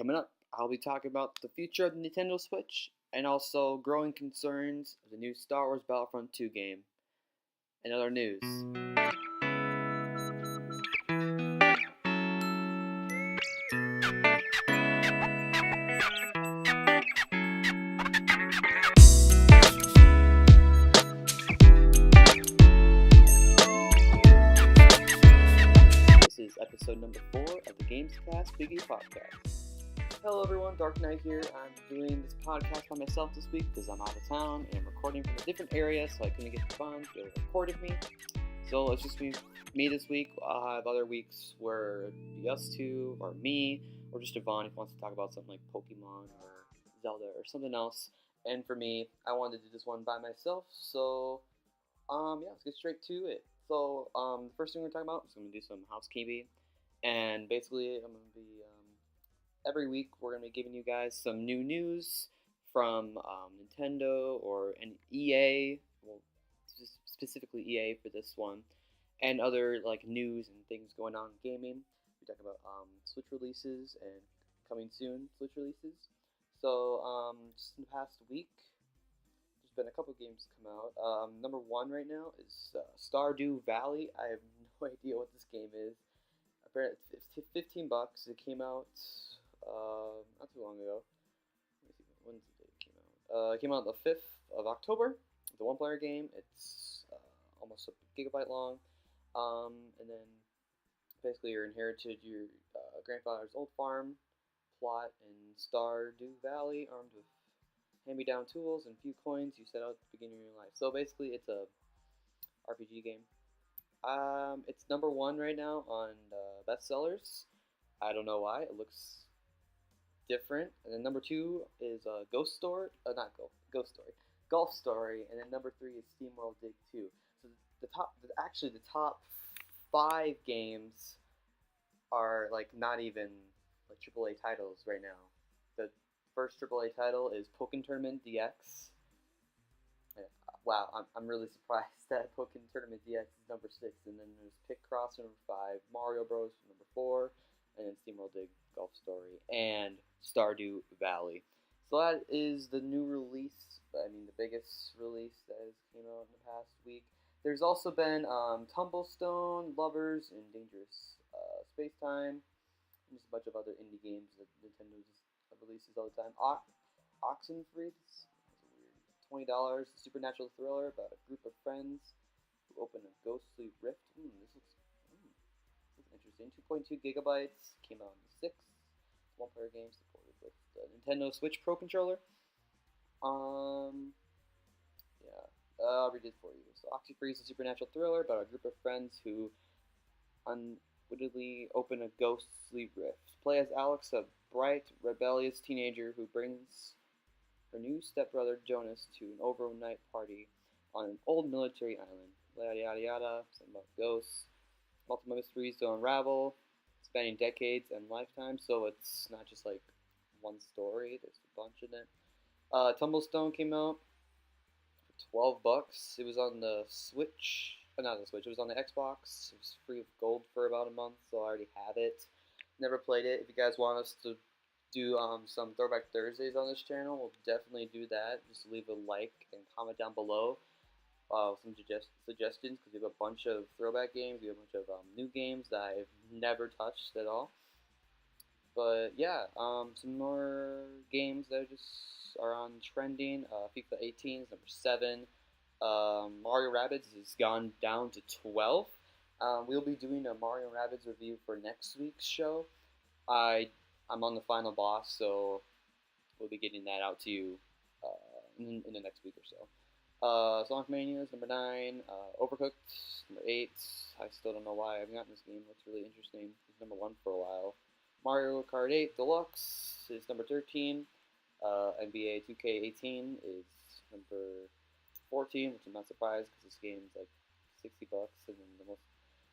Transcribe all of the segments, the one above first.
Coming up, I'll be talking about the future of the Nintendo Switch and also growing concerns of the new Star Wars Battlefront 2 game and other news. This is episode number 4 of the Gamescast Biggie Podcast. Hello everyone, Dark Knight here. I'm doing this podcast by myself this week because I'm out of town and I'm recording from a different area, so I couldn't get the funds to be able to record with me. So it's just me this week. I'll have other weeks where it'd be us two, or me, or just Yvonne if he wants to talk about something like Pokemon or Zelda or something else. And for me, I wanted to do this one by myself, so let's get straight to it. So the first thing we're talking about is going to do some housekeeping, and basically I'm going to be every week we're going to be giving you guys some new news from Nintendo or an EA, well, specifically EA for this one, and other like news and things going on in gaming. We talk about Switch releases and coming soon Switch releases. So just in the past week, there's been a couple games come out. Number one right now is Stardew Valley. I have no idea what this game is. Apparently, it's $15. It came out not too long ago. Let me see, when's the date it came out? It came out the 5th of October. It's a one-player game. It's almost a gigabyte long. And then basically you're inherited your grandfather's old farm plot in Stardew Valley, armed with hand-me-down tools and a few coins you set out at the beginning of your life. So basically it's a RPG game. It's number one right now on bestsellers. I don't know why. It looks different. And then number two is Ghost Story. Ghost Story. Golf Story. And then number three is SteamWorld Dig 2. So the top 5 games are like not even like AAA titles right now. The first AAA title is Pokken Tournament DX. Wow, I'm really surprised that Pokken Tournament DX is number 6, and then there's Picross number 5, Mario Bros number 4, and then SteamWorld Dig, Golf Story, and Stardew Valley. So that is the new release. The biggest release that has came out in the past week. There's also been Tumblestone, Lovers, and Dangerous Space Time, and just a bunch of other indie games that Nintendo just releases all the time. Oxenfree, $20 supernatural thriller about a group of friends who open a ghostly rift. This looks interesting. 2.2 gigabytes, came out on the 6th. One-player game supported with the Nintendo Switch Pro Controller. I'll read it for you. So Oxenfree is a supernatural thriller about a group of friends who unwittingly open a ghostly rift. Play as Alex, a bright, rebellious teenager who brings her new stepbrother Jonas to an overnight party on an old military island. Yada yada yada. Something about ghosts. Multiple mysteries to unravel, spanning decades and lifetimes. So it's not just like one story. There's a bunch in it. Tumblestone came out for $12. It was on the Switch. Not the Switch. It was on the Xbox. It was free of gold for about a month, so I already have it. Never played it. If you guys want us to do some Throwback Thursdays on this channel, we'll definitely do that. Just leave a like and comment down below some suggestions, because we have a bunch of throwback games. We have a bunch of new games that I've never touched at all. But yeah, some more games that just are on trending. FIFA 18 is number 7. Mario Rabbids has gone down to 12. We'll be doing a Mario Rabbids review for next week's show. I'm on the final boss, so we'll be getting that out to you in the next week or so. Sonic Mania is number 9. Overcooked, number 8. I still don't know why I haven't gotten this game. Looks really interesting. It's number 1 for a while. Mario Kart 8 Deluxe is number 13. NBA 2K18 is number 14, which I'm not surprised because this game is like $60, and then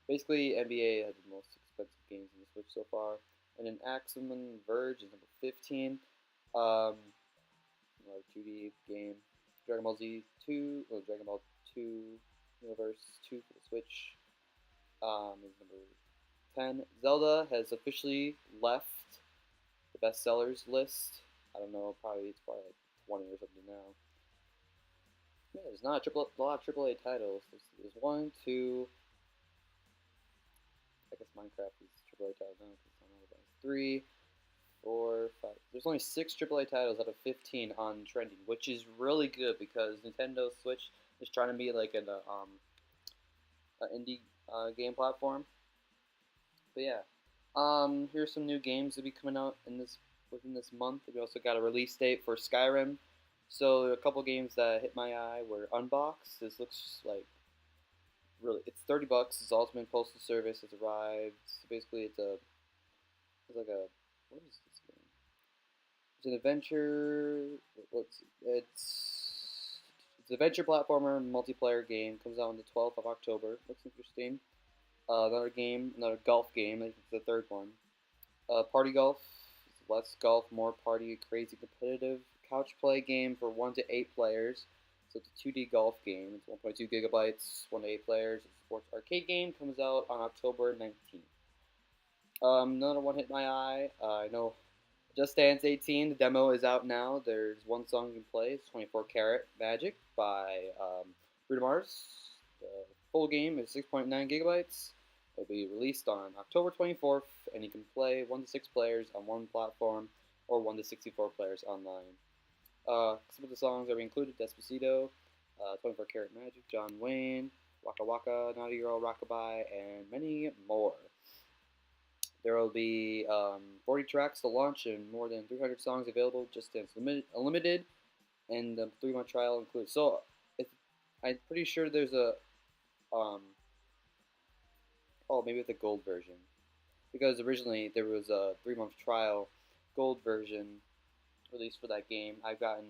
basically NBA has the most expensive games in the Switch so far. And then Axeman Verge is number 15. Another 2D game. Dragon Ball Z 2, or Dragon Ball 2 Universe 2 for the Switch is number 10. Zelda has officially left the bestsellers list. I don't know, it's probably like 20 or something now. Yeah, there's not a lot of AAA titles. There's one, two. I guess Minecraft is AAA title now because it's on all the bands. 3, 4, 5. There's only 6 AAA titles out of 15 on trending, which is really good because Nintendo Switch is trying to be like an indie game platform. But yeah, here's some new games to be coming out within this month. We also got a release date for Skyrim. So a couple games that hit my eye were Unbox. This looks like really, it's $30. It's Ultimate Postal Service has arrived. So basically, it's like a, what is this game? It's an adventure. It's an adventure platformer multiplayer game. Comes out on the 12th of October. Looks interesting. Another golf game. I think it's the third one. Party Golf. Less golf, more party, crazy competitive couch play game for 1 to 8 players. So it's a 2D golf game. It's 1.2 gigabytes, 1 to 8 players. It's a sports arcade game. Comes out on October 19th. Another one hit my eye. I know Just Dance 18. The demo is out now. There's one song you can play. It's 24 Karat Magic by Bruno Mars. The full game is 6.9 gigabytes. It'll be released on October 24th, and you can play 1 to 6 players on one platform or 1 to 64 players online. Some of the songs are included: Despacito, 24 Karat Magic, John Wayne, Waka Waka, Naughty Girl, Rockabye, and many more. There will be 40 tracks to launch and more than 300 songs available. Just Dance Unlimited, and the 3-month trial includes. So, I'm pretty sure there's a maybe with the gold version, because originally there was a 3-month trial gold version released for that game. I've gotten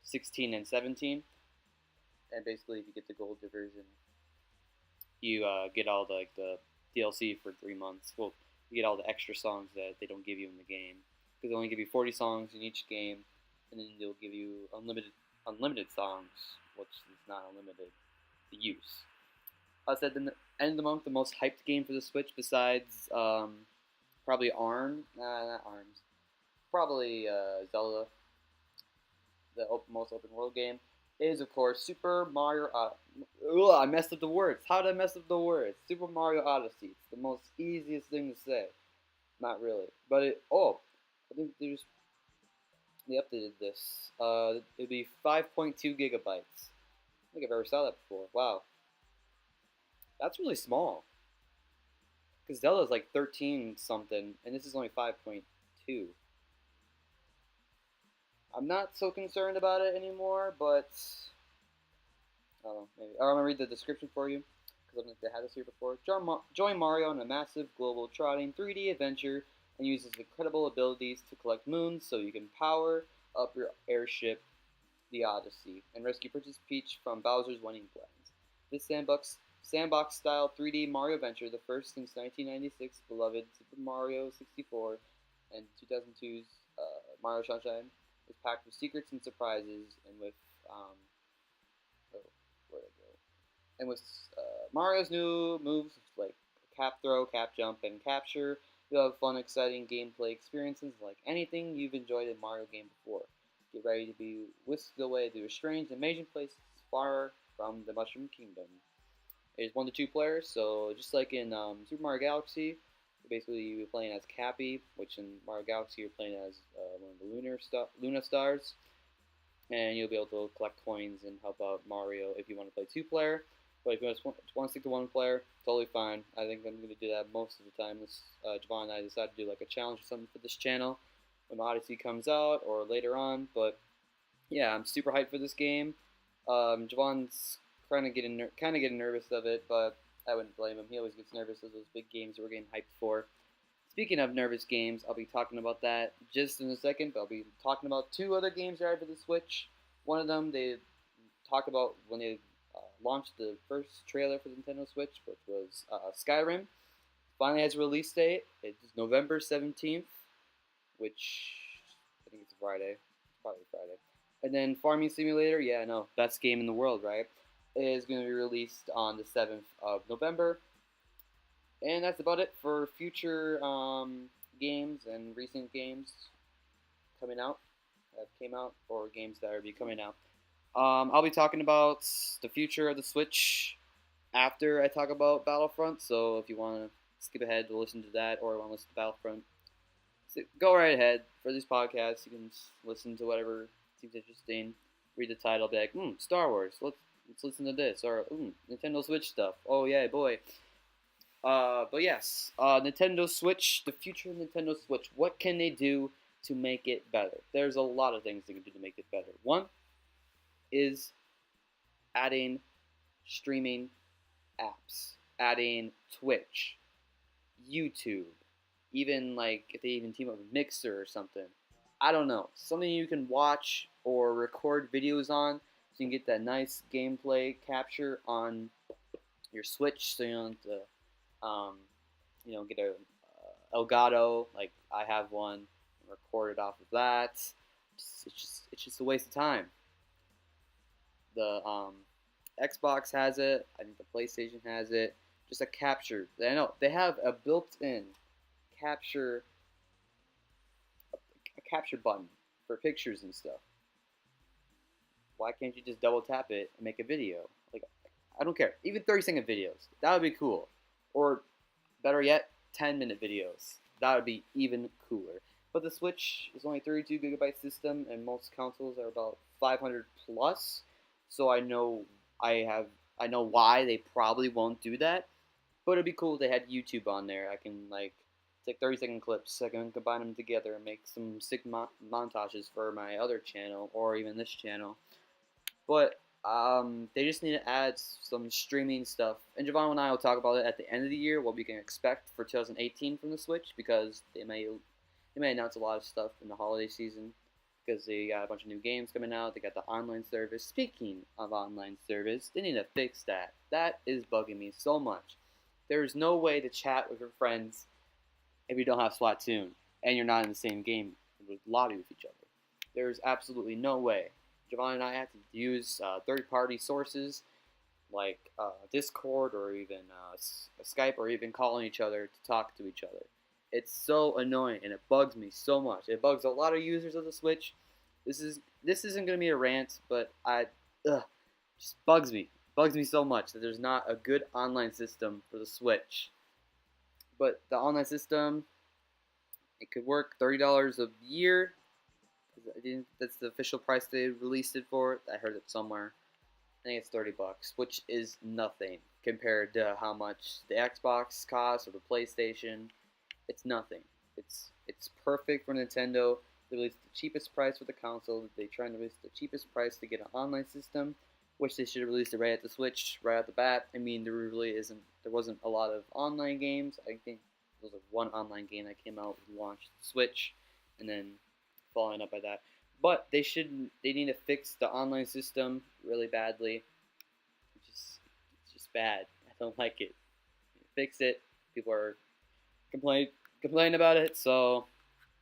16 and 17, and basically if you get the gold version, you get all the DLC for 3 months. Well, you get all the extra songs that they don't give you in the game, because they only give you 40 songs in each game, and then they'll give you unlimited songs, which is not unlimited to use. I said the end of the month, the most hyped game for the Switch besides probably ARMS, not ARMS, probably Zelda, the most open world game, is of course Super Mario. I messed up the words. How did I mess up the words? Super Mario Odyssey. It's the most easiest thing to say. Not really, but I think they updated this. It'd be 5.2 gigabytes. I don't think I've ever saw that before. Wow. That's really small. Because Zelda's like 13 something, and this is only 5.2. I'm not so concerned about it anymore, but I don't know. Maybe I'm gonna read the description for you because I don't think they had this here before. Join Mario in a massive global trotting 3D adventure and use his incredible abilities to collect moons so you can power up your airship, the Odyssey, and rescue Princess Peach from Bowser's winning plans. This sandbox-style 3D Mario adventure, the first since 1996, beloved Super Mario 64 and 2002's Mario Sunshine, is packed with secrets and surprises, and with where'd I go? And with Mario's new moves like cap throw, cap jump, and capture, you'll have fun, exciting gameplay experiences like anything you've enjoyed in Mario game before. Get ready to be whisked away to a strange, amazing place far from the Mushroom Kingdom. It's 1 to 2 players, so just like in Super Mario Galaxy, basically you're playing as Cappy, which in Mario Galaxy you're playing as one of the Luna Stars, and you'll be able to collect coins and help out Mario if you want to play 2-player. But if you just want to stick to 1 player, totally fine. I think I'm going to do that most of the time. Javon and I decided to do like a challenge or something for this channel when Odyssey comes out or later on. But yeah, I'm super hyped for this game. Javon's kind of getting nervous of it, but I wouldn't blame him. He always gets nervous of those big games that we're getting hyped for. Speaking of nervous games, I'll be talking about that just in a second, but I'll be talking about 2 other games that are for the Switch. One of them, they talked about when they launched the first trailer for the Nintendo Switch, which was Skyrim. Finally has a release date. It's November 17th, which I think it's a Friday. It's probably Friday. And then Farming Simulator, yeah, I know, best game in the world, right? Is going to be released on the 7th of November. And that's about it for future games and recent games coming out, that came out, or games that are be coming out. I'll be talking about the future of the Switch after I talk about Battlefront. So if you want to skip ahead to listen to that, or want to listen to Battlefront, so go right ahead. For these podcasts, you can listen to whatever seems interesting. Read the title, be like, Star Wars. Let's listen to this, or Nintendo Switch stuff. Oh yeah, boy. But yes, Nintendo Switch, the future of Nintendo Switch. What can they do to make it better? There's a lot of things they can do to make it better. One is adding streaming apps, adding Twitch, YouTube, even like if they even team up with Mixer or something. I don't know. Something you can watch or record videos on so you can get that nice gameplay capture on your Switch so you don't have to, get a Elgato like I have one and record it off of that. It's just a waste of time. The Xbox has it. I think the PlayStation has it. Just a capture. I know they have a built-in capture a capture button for pictures and stuff. Why can't you just double tap it and make a video? Like, I don't care. Even 30-second videos. That would be cool. Or better yet, 10-minute videos. That would be even cooler. But the Switch is only 32 gigabyte system, and most consoles are about 500 plus. So I know why they probably won't do that. But it'd be cool if they had YouTube on there. I can take 30-second clips. I can combine them together and make some sick montages for my other channel or even this channel. But they just need to add some streaming stuff. And Javon and I will talk about it at the end of the year, what we can expect for 2018 from the Switch, because they may announce a lot of stuff in the holiday season, because they got a bunch of new games coming out. They got the online service. Speaking of online service, they need to fix that. That is bugging me so much. There is no way to chat with your friends if you don't have Splatoon and you're not in the same game with lobby with each other. There's absolutely no way. Javon and I have to use third-party sources like Discord or even Skype, or even calling each other to talk to each other. It's so annoying and it bugs me so much. It bugs a lot of users of the Switch. This isn't gonna be a rant, but just bugs me. Bugs me so much that there's not a good online system for the Switch. But the online system, it could work $30 a year. That's the official price they released it for. I heard it somewhere. I think it's $30, which is nothing compared to how much the Xbox costs or the PlayStation. It's nothing. It's perfect for Nintendo. They released the cheapest price for the console. They tried to release the cheapest price to get an online system, which they should have released it right at the Switch, right at the bat. I mean, there wasn't a lot of online games. I think there was one online game that came out and launched the Switch, and then following up by that. But they need to fix the online system really badly. It's just bad. I don't like it. Fix it. People are complain about it, so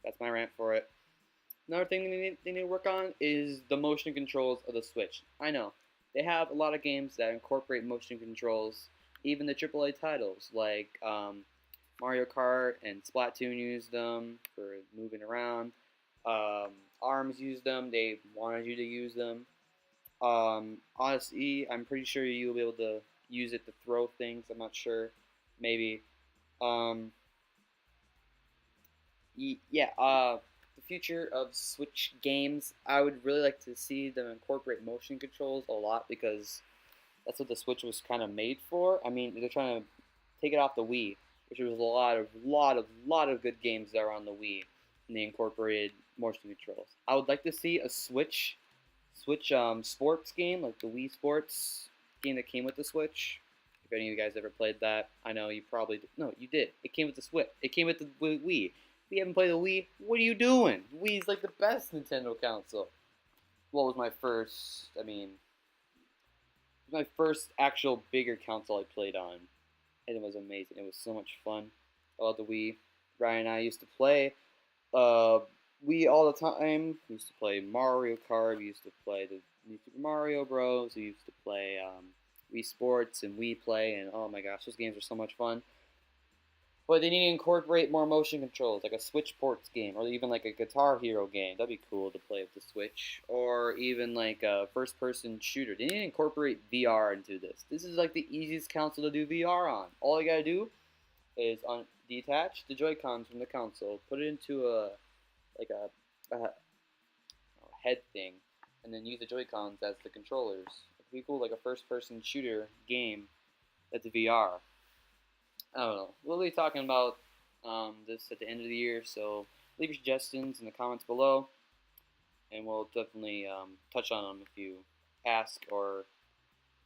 that's my rant for it. Another thing they need to work on is the motion controls of the Switch. I know they have a lot of games that incorporate motion controls, even the AAA titles like Mario Kart and Splatoon use them for moving around. ARMS used them. They wanted you to use them. Honestly, I'm pretty sure you'll be able to use it to throw things. I'm not sure. Maybe. The future of Switch games, I would really like to see them incorporate motion controls a lot, because that's what the Switch was kind of made for. I mean, they're trying to take it off the Wii, which was a lot of good games that are on the Wii, and they incorporated motion controls. I would like to see a Switch sports game, like the Wii Sports game that came with the Switch. If any of you guys ever played that, I know you probably did. No, you did. It came with the Switch. It came with the Wii. If you haven't played the Wii, what are you doing? Wii's like the best Nintendo console. What was my first? I mean, it was my first actual bigger console I played on, and it was amazing. It was so much fun. I love the Wii. Ryan and I used to play Wii all the time. We used to play Mario Kart. We used to play the New Super Mario Bros. We used to play Wii Sports and Wii Play, and oh my gosh, those games are so much fun. But they need to incorporate more motion controls, like a Switch Ports game, or even like a Guitar Hero game. That'd be cool to play with the Switch. Or even like a first-person shooter. They need to incorporate VR into this. This is like the easiest console to do VR on. All you gotta do is detach the Joy-Cons from the console, put it into a head thing, and then use the Joy-Cons as the controllers. It'd be cool, like a first-person shooter game that's VR. I don't know. We'll be talking about this at the end of the year, so leave your suggestions in the comments below, and we'll definitely touch on them if you ask or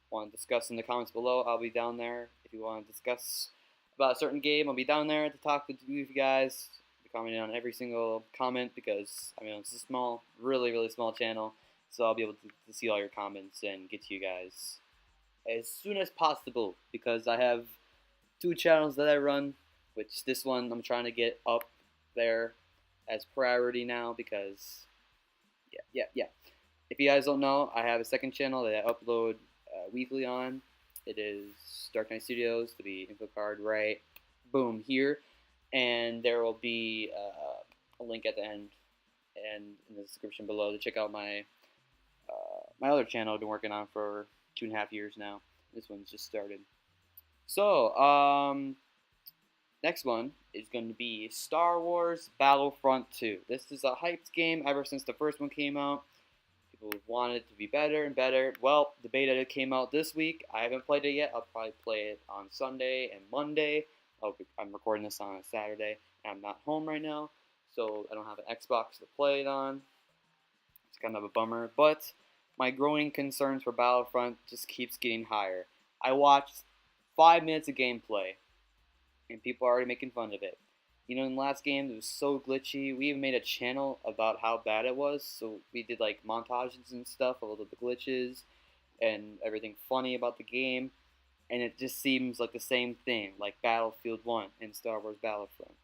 want to discuss in the comments below. I'll be down there. If you want to discuss about a certain game, I'll be down there to talk with you guys. I'll be commenting on every single comment because, I mean, it's a small, really, really small channel, so I'll be able to see all your comments and get to you guys as soon as possible because I have 2 channels that I run, which this one I'm trying to get up there as priority now because, yeah. If you guys don't know, I have a second channel that I upload weekly on. It is Dark Knight Studios, to be info card right, boom, here. And there will be a link at the end and in the description below to check out my my other channel I've been working on for 2.5 years now. This one's just started. So, next one is going to be Star Wars Battlefront 2. This is a hyped game ever since the first one came out. People wanted it to be better and better. Well, the beta came out this week. I haven't played it yet. I'll probably play it on Sunday and Monday. I'm recording this on a Saturday, and I'm not home right now, so I don't have an Xbox to play it on. It's kind of a bummer, but my growing concerns for Battlefront just keeps getting higher. I watched 5 minutes of gameplay, and people are already making fun of it. You know, in the last game, it was so glitchy. We even made a channel about how bad it was, so we did like montages and stuff of all the glitches and everything funny about the game, and it just seems like the same thing, like Battlefield 1 and Star Wars Battlefront.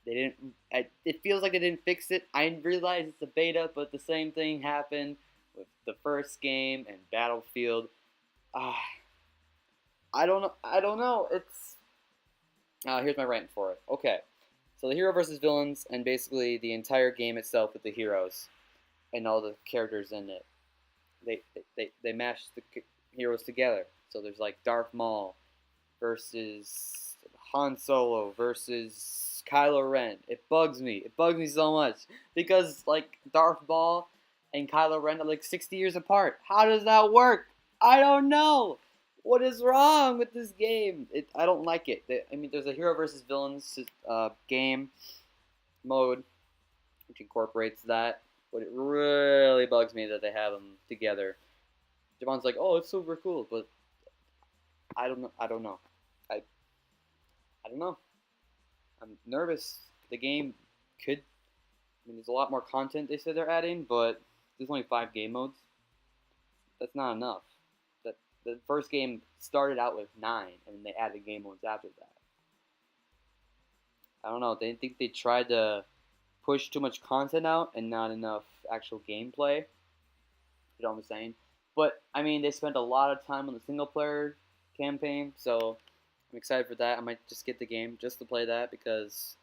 It feels like they didn't fix it. I realize it's a beta, but the same thing happened with the first game and Battlefield. I don't know. It's here's my rant for it. Okay, so the hero versus villains, and basically the entire game itself with the heroes and all the characters in it. They mash the heroes together. So there's like Darth Maul versus Han Solo versus Kylo Ren. It bugs me. It bugs me so much because like Darth Maul and Kylo Ren are like 60 years apart. How does that work? I don't know. What is wrong with this game? I don't like it. I mean, there's a hero versus villains game mode, which incorporates that. But it really bugs me that they have them together. Javon's like, oh, it's super cool, but I don't know. I don't know. I don't know. I'm nervous. The game could. I mean, there's a lot more content they said they're adding, but there's only 5 game modes. That's not enough. The first game started out with 9, and then they added game modes after that. I don't know. They think they tried to push too much content out and not enough actual gameplay. You know what I'm saying? But, I mean, they spent a lot of time on the single-player campaign, so I'm excited for that. I might just get the game just to play that because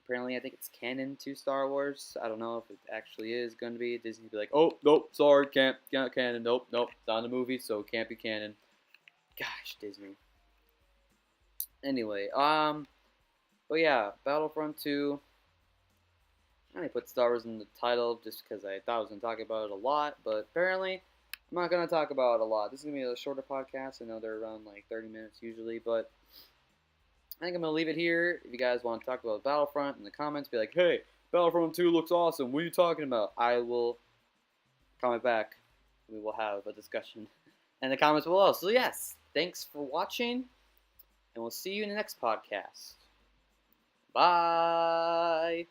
apparently I think it's canon to Star Wars. I don't know if it actually is going to be. Disney will be like, oh, nope, sorry, can't canon. Nope, it's not in the movie, so it can't be canon. Gosh, Disney. Anyway, but yeah, Battlefront 2. I only put Star Wars in the title just because I thought I was going to talk about it a lot, but apparently I'm not going to talk about it a lot. This is going to be a shorter podcast. I know they're around like 30 minutes usually, but I think I'm going to leave it here. If you guys want to talk about Battlefront in the comments, be like, hey, Battlefront 2 looks awesome. What are you talking about? I will comment back. We will have a discussion in the comments below. So yes, thanks for watching, and we'll see you in the next podcast. Bye.